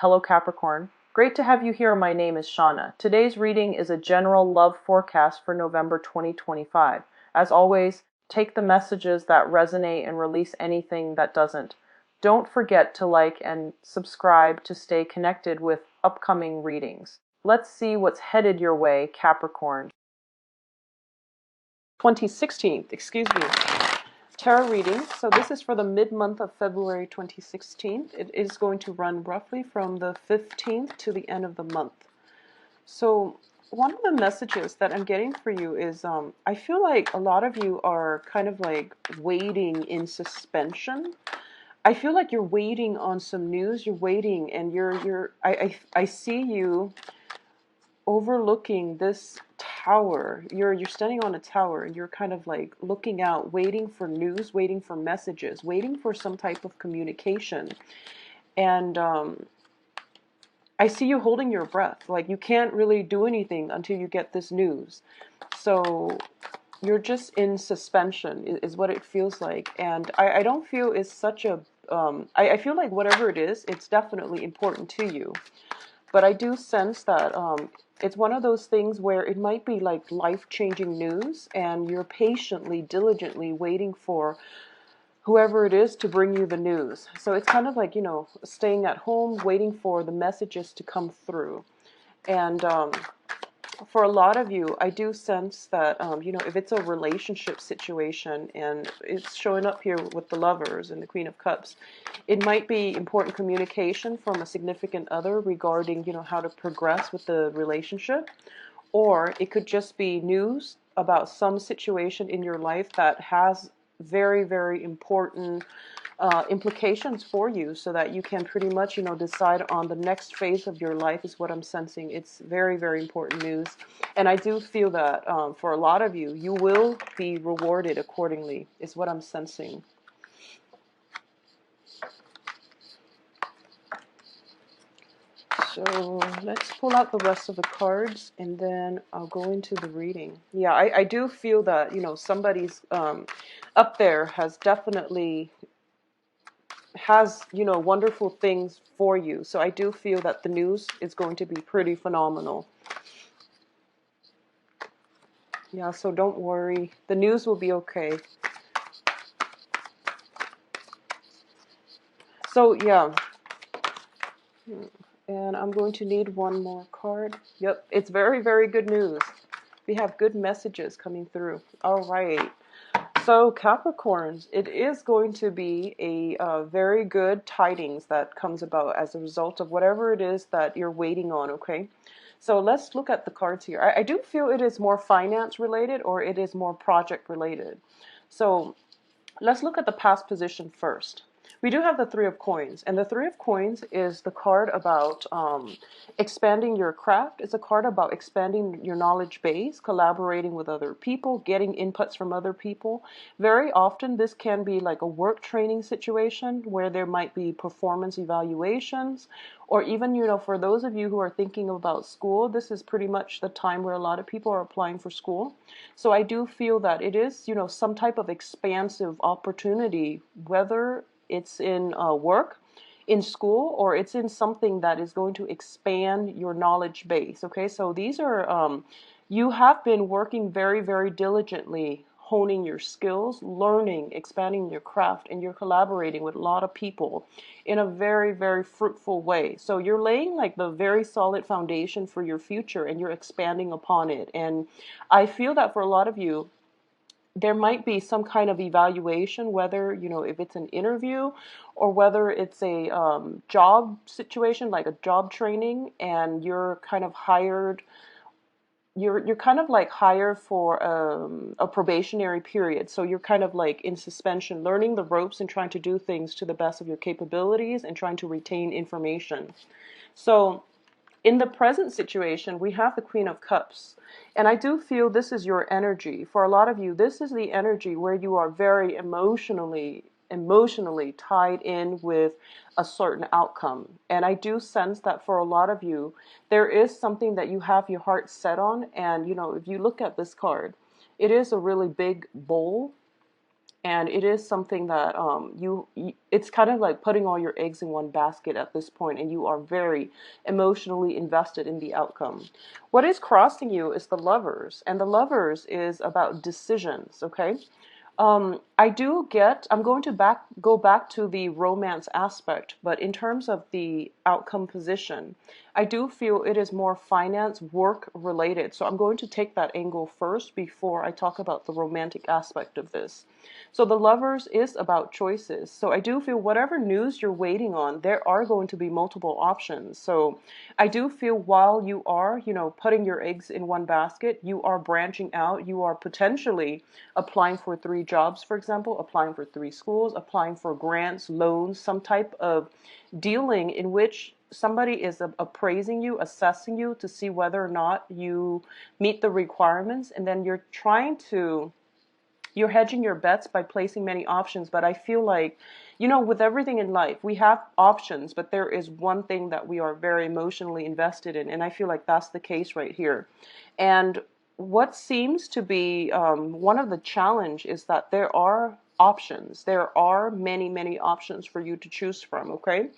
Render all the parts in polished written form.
Hello Capricorn. Great to have you here. My name is Shauna. Today's reading is a general love forecast for November 2025. As always, take the messages that resonate and release anything that doesn't. Don't forget to like and subscribe to stay connected with upcoming readings. Let's see what's headed your way, Capricorn. 2016, excuse me. Tarot reading. So this is for the mid-month of February 2016. It is going to run roughly from the 15th to the end of the month. So one of the messages that I'm getting for you is I feel like a lot of you are kind of like waiting in suspension. I feel like you're waiting on some news. You're waiting, and I see you overlooking this tower. You're standing on a tower, and you're kind of like looking out, waiting for news, waiting for messages, waiting for some type of communication. And I see you holding your breath, like you can't really do anything until you get this news. So you're just in suspension is what it feels like. And I don't feel it's such a I feel like whatever it is, it's definitely important to you. But I do sense that it's one of those things where it might be like life-changing news, and you're patiently, diligently waiting for whoever it is to bring you the news. So it's kind of like, staying at home, waiting for the messages to come through. And for a lot of you, I do sense that, if it's a relationship situation and it's showing up here with the Lovers and the Queen of Cups, it might be important communication from a significant other regarding, how to progress with the relationship. Or it could just be news about some situation in your life that has very, very important implications for you, so that you can pretty much, decide on the next phase of your life is what I'm sensing. It's very, very important news. And I do feel that for a lot of you, you will be rewarded accordingly, is what I'm sensing. So let's pull out the rest of the cards, and then I'll go into the reading. Yeah, I do feel that, somebody's up there has definitely wonderful things for you. So I do feel that the news is going to be pretty phenomenal. Yeah, so don't worry. The news will be okay. So, yeah. And I'm going to need one more card. Yep, it's very, very good news. We have good messages coming through. All right. So Capricorns, it is going to be a very good tidings that comes about as a result of whatever it is that you're waiting on, okay? So let's look at the cards here. I do feel it is more finance related, or it is more project related. So let's look at the past position first. We do have the Three of Coins, and the Three of Coins is the card about expanding your craft. It's a card about expanding your knowledge base, collaborating with other people, getting inputs from other people. Very often this can be like a work training situation where there might be performance evaluations, or even, for those of you who are thinking about school, this is pretty much the time where a lot of people are applying for school. So I do feel that it is, some type of expansive opportunity, whether it's in work, in school, or it's in something that is going to expand your knowledge base. Okay, so these are, you have been working very, very diligently, honing your skills, learning, expanding your craft, and you're collaborating with a lot of people in a very, very fruitful way. So you're laying like the very solid foundation for your future, and you're expanding upon it. And I feel that for a lot of you, there might be some kind of evaluation, whether, if it's an interview, or whether it's a job situation, like a job training, and you're kind of hired. You're kind of like hired for a probationary period. So you're kind of like in suspension, learning the ropes and trying to do things to the best of your capabilities and trying to retain information. So in the present situation, we have the Queen of Cups. And I do feel this is your energy. For a lot of you, this is the energy where you are very emotionally tied in with a certain outcome. And I do sense that for a lot of you, there is something that you have your heart set on. And, if you look at this card, it is a really big bowl. And it is something that it's kind of like putting all your eggs in one basket at this point, and you are very emotionally invested in the outcome. What is crossing you is the Lovers, and the Lovers is about decisions, okay? I'm going to go back to the romance aspect, but in terms of the outcome position, I do feel it is more finance, work related. So I'm going to take that angle first before I talk about the romantic aspect of this. So the Lovers is about choices. So I do feel whatever news you're waiting on, there are going to be multiple options. So I do feel while you are, putting your eggs in one basket, you are branching out. You are potentially applying for 3 jobs, for example, applying for 3 schools, applying for grants, loans, some type of dealing in which somebody is appraising you, assessing you to see whether or not you meet the requirements. And then you're hedging your bets by placing many options. But I feel like, with everything in life, we have options, but there is one thing that we are very emotionally invested in. And I feel like that's the case right here. And what seems to be one of the challenge is that there are options. There are many, many options for you to choose from, okay?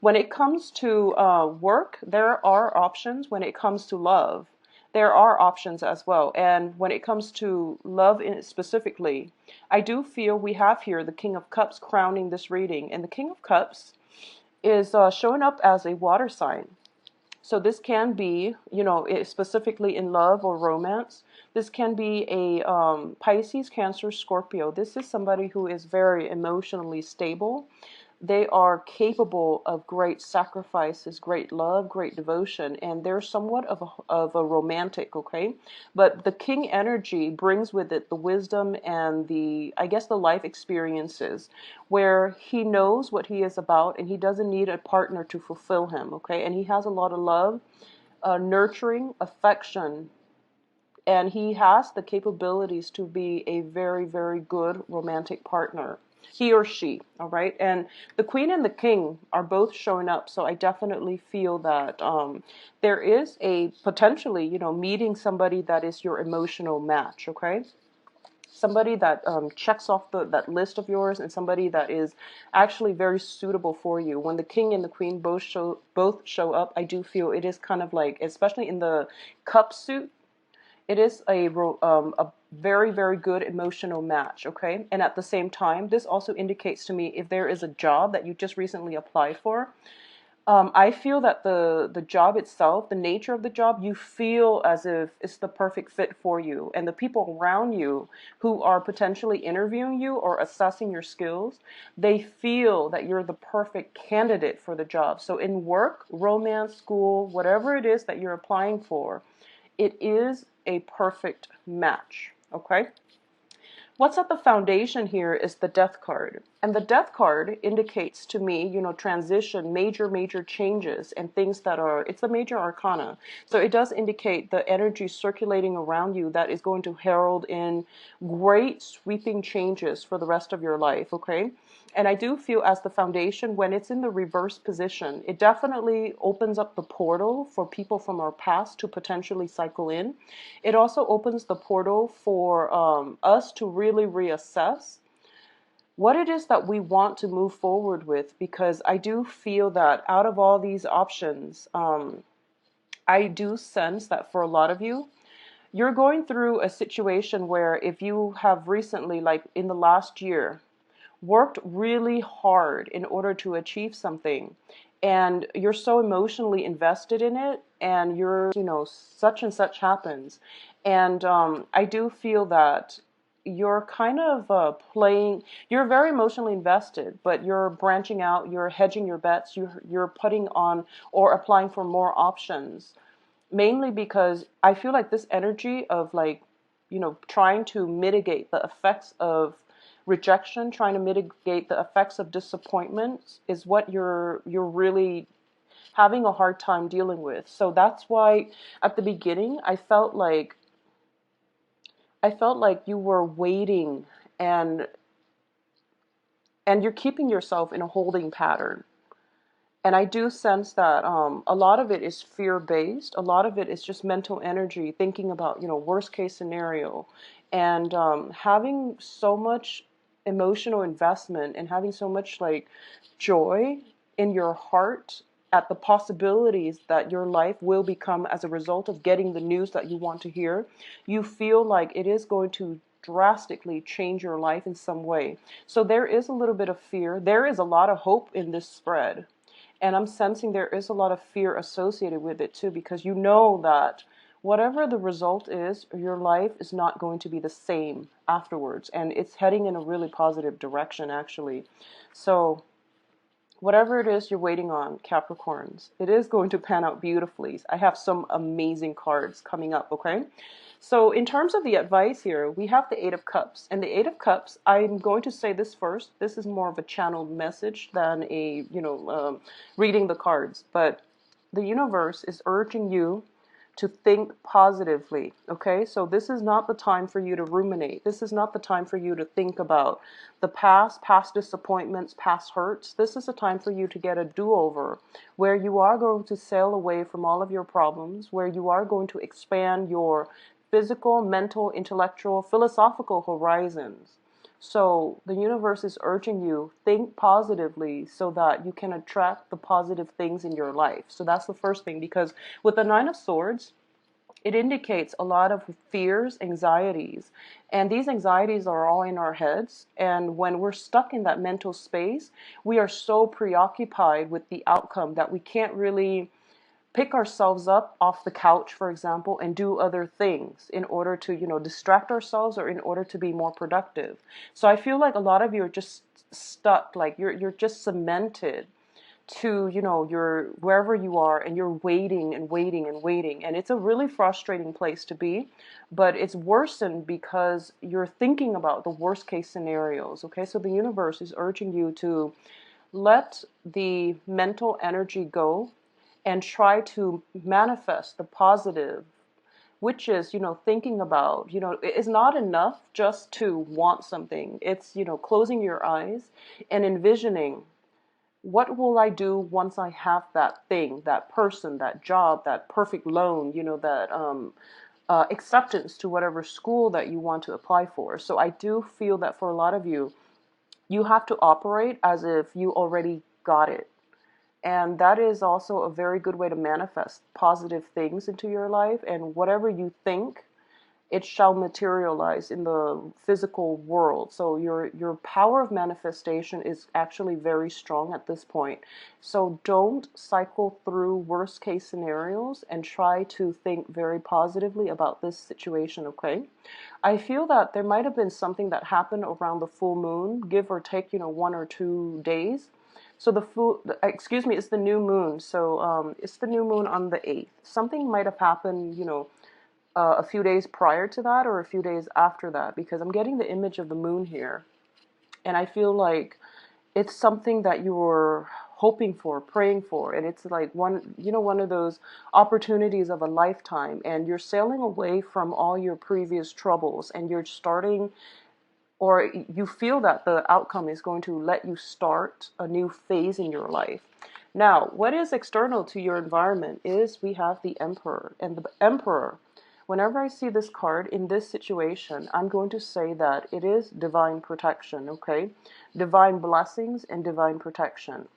When it comes to work, there are options. When it comes to love, there are options as well. And when it comes to love specifically, I do feel we have here the King of Cups crowning this reading. And the King of Cups is showing up as a water sign. So this can be, specifically in love or romance. This can be a Pisces, Cancer, Scorpio. This is somebody who is very emotionally stable. They are capable of great sacrifices, great love, great devotion, and they're somewhat of a romantic, okay? But the king energy brings with it the wisdom and I guess the life experiences where he knows what he is about and he doesn't need a partner to fulfill him, okay? And he has a lot of love, nurturing, affection, and he has the capabilities to be a very, very good romantic partner. He or she, all right? And the queen and the king are both showing up, so I definitely feel that there is a potentially, meeting somebody that is your emotional match, okay? Somebody that checks off that list of yours, and somebody that is actually very suitable for you. When the king and the queen both show up, I do feel it is kind of like, especially in the cup suit, it is a very, very good emotional match, okay? And at the same time, this also indicates to me if there is a job that you just recently applied for, I feel that the job itself, the nature of the job, you feel as if it's the perfect fit for you. And the people around you who are potentially interviewing you or assessing your skills, they feel that you're the perfect candidate for the job. So in work, romance, school, whatever it is that you're applying for, it is a perfect match, okay? What's at the foundation here is the Death card. And the Death card indicates to me, transition, major, major changes and things it's the major arcana. So it does indicate the energy circulating around you that is going to herald in great sweeping changes for the rest of your life, okay? And I do feel as the foundation, when it's in the reverse position, it definitely opens up the portal for people from our past to potentially cycle in. It also opens the portal for us to really reassess what it is that we want to move forward with, because I do feel that out of all these options, I do sense that for a lot of you, you're going through a situation where if you have recently, like in the last year, worked really hard in order to achieve something, and you're so emotionally invested in it, and such and such happens. And I do feel that you're kind of you're very emotionally invested, but you're branching out, you're hedging your bets, you're putting on or applying for more options, mainly because I feel like this energy of trying to mitigate the effects of rejection, trying to mitigate the effects of disappointment is what you're really having a hard time dealing with. So that's why at the beginning I felt like you were waiting, and you're keeping yourself in a holding pattern. And I do sense that a lot of it is fear-based. A lot of it is just mental energy, thinking about, worst case scenario. And having so much emotional investment and having so much like joy in your heart at the possibilities that your life will become as a result of getting the news that you want to hear. You feel like it is going to drastically change your life in some way. So there is a little bit of fear. There is a lot of hope in this spread. And I'm sensing there is a lot of fear associated with it too, because you know that whatever the result is, your life is not going to be the same afterwards. And it's heading in a really positive direction, actually. So whatever it is you're waiting on, Capricorns, it is going to pan out beautifully. I have some amazing cards coming up, okay? So in terms of the advice here, we have the Eight of Cups. And the Eight of Cups, I'm going to say this first. This is more of a channeled message than a, reading the cards. But the universe is urging you to think positively, okay? So this is not the time for you to ruminate. This is not the time for you to think about the past disappointments, past hurts. This is a time for you to get a do-over, where you are going to sail away from all of your problems, where you are going to expand your physical, mental, intellectual, philosophical horizons. So the universe is urging you, think positively so that you can attract the positive things in your life. So that's the first thing, because with the Nine of Swords, it indicates a lot of fears, anxieties, and these anxieties are all in our heads. And when we're stuck in that mental space, we are so preoccupied with the outcome that we can't really pick ourselves up off the couch, for example, and do other things in order to, distract ourselves or in order to be more productive. So I feel like a lot of you are just stuck, like you're just cemented to, your wherever you are, and you're waiting and waiting and waiting. And it's a really frustrating place to be, but it's worsened because you're thinking about the worst case scenarios. Okay, so the universe is urging you to let the mental energy go and try to manifest the positive, which is, thinking about, it's not enough just to want something. It's, closing your eyes and envisioning, what will I do once I have that thing, that person, that job, that perfect loan, that acceptance to whatever school that you want to apply for. So I do feel that for a lot of you, you have to operate as if you already got it. And that is also a very good way to manifest positive things into your life. And whatever you think, it shall materialize in the physical world. So your power of manifestation is actually very strong at this point. So don't cycle through worst case scenarios and try to think very positively about this situation, okay? I feel that there might have been something that happened around the full moon, give or take, 1 or 2 days. So it's the new moon. So it's the new moon on the 8th. Something might have happened, a few days prior to that or a few days after that, because I'm getting the image of the moon here. And I feel like it's something that you were hoping for, praying for. And it's like one of those opportunities of a lifetime. And you're sailing away from all your previous troubles, and you're starting, or you feel that the outcome is going to let you start a new phase in your life. Now, what is external to your environment is we have the Emperor. And the Emperor, whenever I see this card in this situation, I'm going to say that it is divine protection, okay? Divine blessings and divine protection.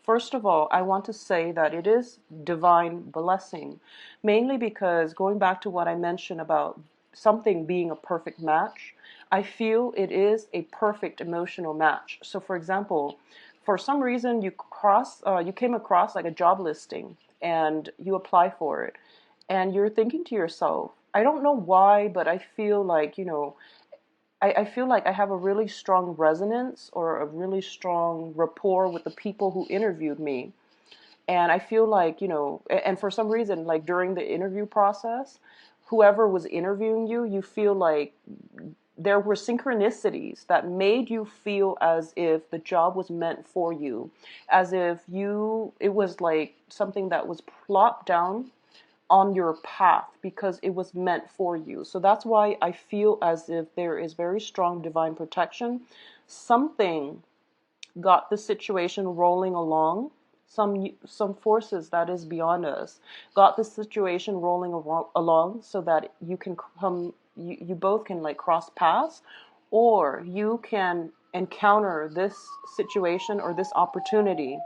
First of all, I want to say that it is divine blessing, mainly because going back to what I mentioned about something being a perfect match, I feel it is a perfect emotional match. So for example, for some reason you came across like a job listing and you apply for it, and you're thinking to yourself, I don't know why, but I feel like, I feel like I have a really strong resonance or a really strong rapport with the people who interviewed me. And I feel like, and for some reason, like during the interview process, whoever was interviewing you, you feel like there were synchronicities that made you feel as if the job was meant for you, as if it was like something that was plopped down on your path because it was meant for you. So that's why I feel as if there is very strong divine protection. Something got the situation rolling along. Some forces that is beyond us got the situation rolling along so that you can come, you both can like cross paths, or you can encounter this situation or this opportunity,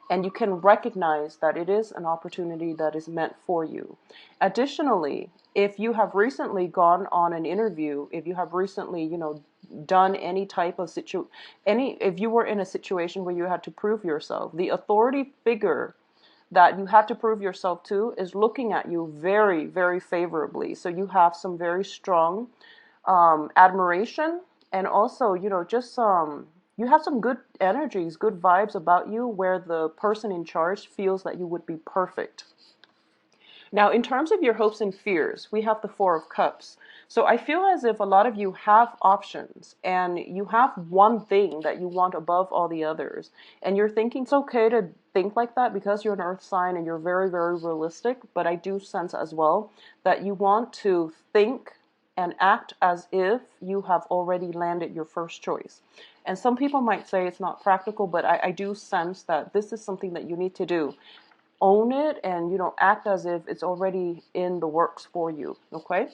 and you can recognize that it is an opportunity that is meant for you. Additionally, if you have recently gone on an interview, if you have recently, done any type of if you were in a situation where you had to prove yourself, the authority figure that you have to prove yourself to is looking at you very, very favorably. So you have some very strong admiration, and also, just you have some good energies, good vibes about you, where the person in charge feels that you would be perfect. Now, in terms of your hopes and fears, we have the Four of Cups. So I feel as if a lot of you have options, and you have one thing that you want above all the others. And you're thinking it's okay to think like that because you're an earth sign and you're very, very realistic. But I do sense as well that you want to think and act as if you have already landed your first choice. And some people might say it's not practical, but I do sense that this is something that you need to do. Own it, and act as if it's already in the works for you. Okay,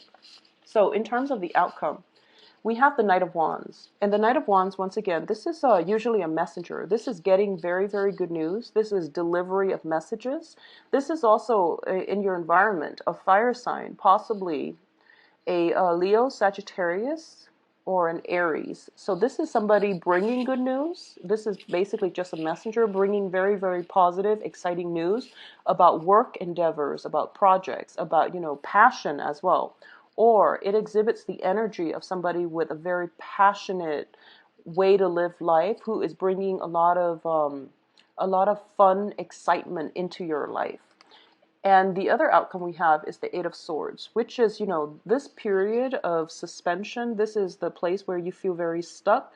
so in terms of the outcome, we have the Knight of Wands, and the Knight of Wands, once again, this is usually a messenger. This is getting very, very good news. This is delivery of messages. This is also in your environment a fire sign, possibly a Leo, Sagittarius, or an Aries. So this is somebody bringing good news. This is basically just a messenger bringing very, very positive, exciting news about work endeavors, about projects, about, passion as well. Or it exhibits the energy of somebody with a very passionate way to live life, who is bringing a lot of fun, excitement into your life. And the other outcome we have is the Eight of Swords, which is, this period of suspension. This is the place where you feel very stuck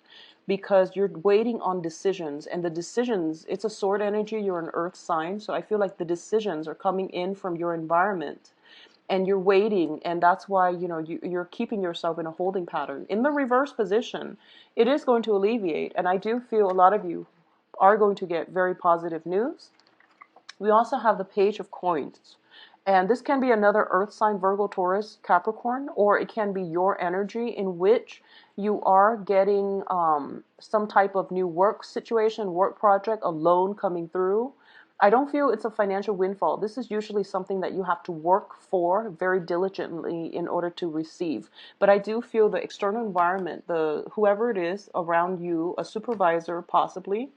because you're waiting on decisions. And the decisions, it's a sword energy. You're an earth sign. So I feel like the decisions are coming in from your environment. And you're waiting, and that's why, you're keeping yourself in a holding pattern. In the reverse position, it is going to alleviate. And I do feel a lot of you are going to get very positive news. We also have the Page of Coins. And this can be another earth sign, Virgo, Taurus, Capricorn, or it can be your energy in which you are getting some type of new work situation, work project, a loan coming through. I don't feel it's a financial windfall. This is usually something that you have to work for very diligently in order to receive. But I do feel the external environment, whoever it is around you, a supervisor possibly,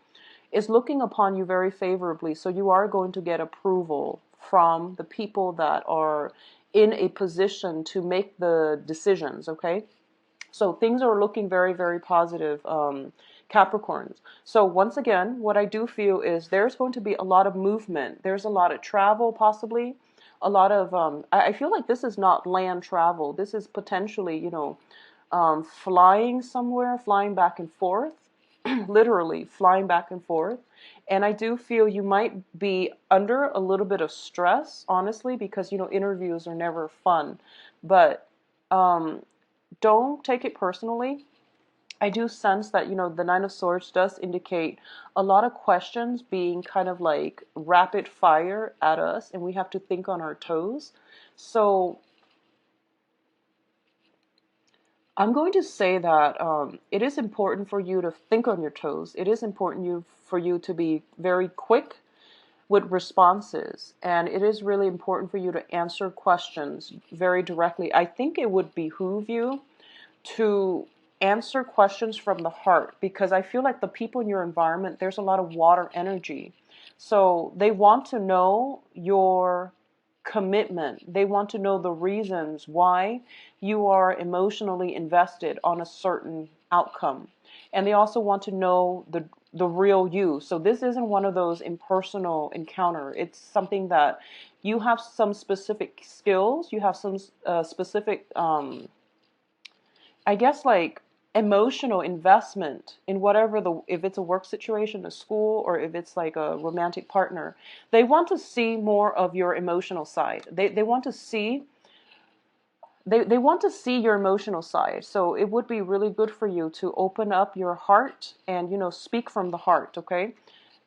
is looking upon you very favorably. So you are going to get approval from the people that are in a position to make the decisions, okay? So things are looking very, very positive, Capricorns. So once again, what I do feel is there's going to be a lot of movement. There's a lot of travel, possibly. A lot of, I feel like this is not land travel. This is potentially, flying somewhere, flying back and forth. Literally flying back and forth. And I do feel you might be under a little bit of stress, honestly, because, interviews are never fun. But don't take it personally. I do sense that, the Nine of Swords does indicate a lot of questions being kind of like rapid fire at us, and we have to think on our toes. So I'm going to say that it is important for you to think on your toes. It is important for you to be very quick with responses. And it is really important for you to answer questions very directly. I think it would behoove you to answer questions from the heart, because I feel like the people in your environment, there's a lot of water energy. So they want to know your commitment. They want to know the reasons why you are emotionally invested on a certain outcome. And they also want to know the real you. So this isn't one of those impersonal encounter. It's something that you have some specific skills. You have some specific, I guess, like emotional investment in whatever if it's a work situation, a school, or if it's like a romantic partner. They want to see more of your emotional side. They want to see they want to see your emotional side. So it would be really good for you to open up your heart and, speak from the heart, okay?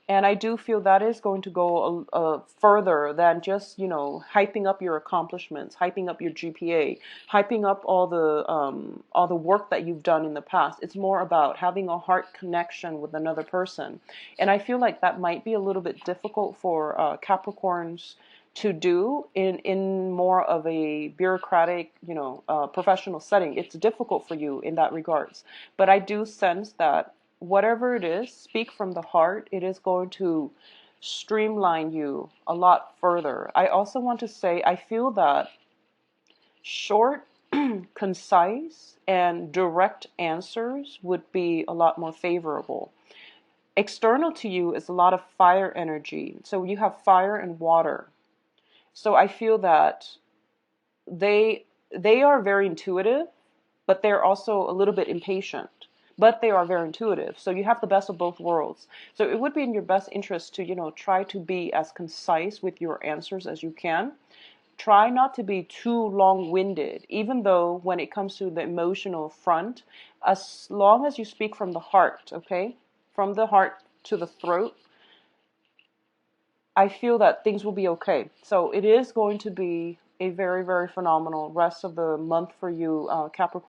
And I do feel that is going to go further than just, hyping up your accomplishments, hyping up your GPA, hyping up all the work that you've done in the past. It's more about having a heart connection with another person. And I feel like that might be a little bit difficult for Capricorns to do in more of a bureaucratic, professional setting. It's difficult for you in that regards. But I do sense that whatever it is, speak from the heart. It is going to streamline you a lot further. I also want to say, I feel that short, concise, and direct answers would be a lot more favorable. External to you is a lot of fire energy. So you have fire and water. So I feel that they they are very intuitive, but they're also a little bit impatient. But they are very intuitive. So you have the best of both worlds. So it would be in your best interest to, try to be as concise with your answers as you can. Try not to be too long-winded, even though when it comes to the emotional front, as long as you speak from the heart, okay? From the heart to the throat, I feel that things will be okay. So it is going to be a very, very phenomenal rest of the month for you, Capricorn.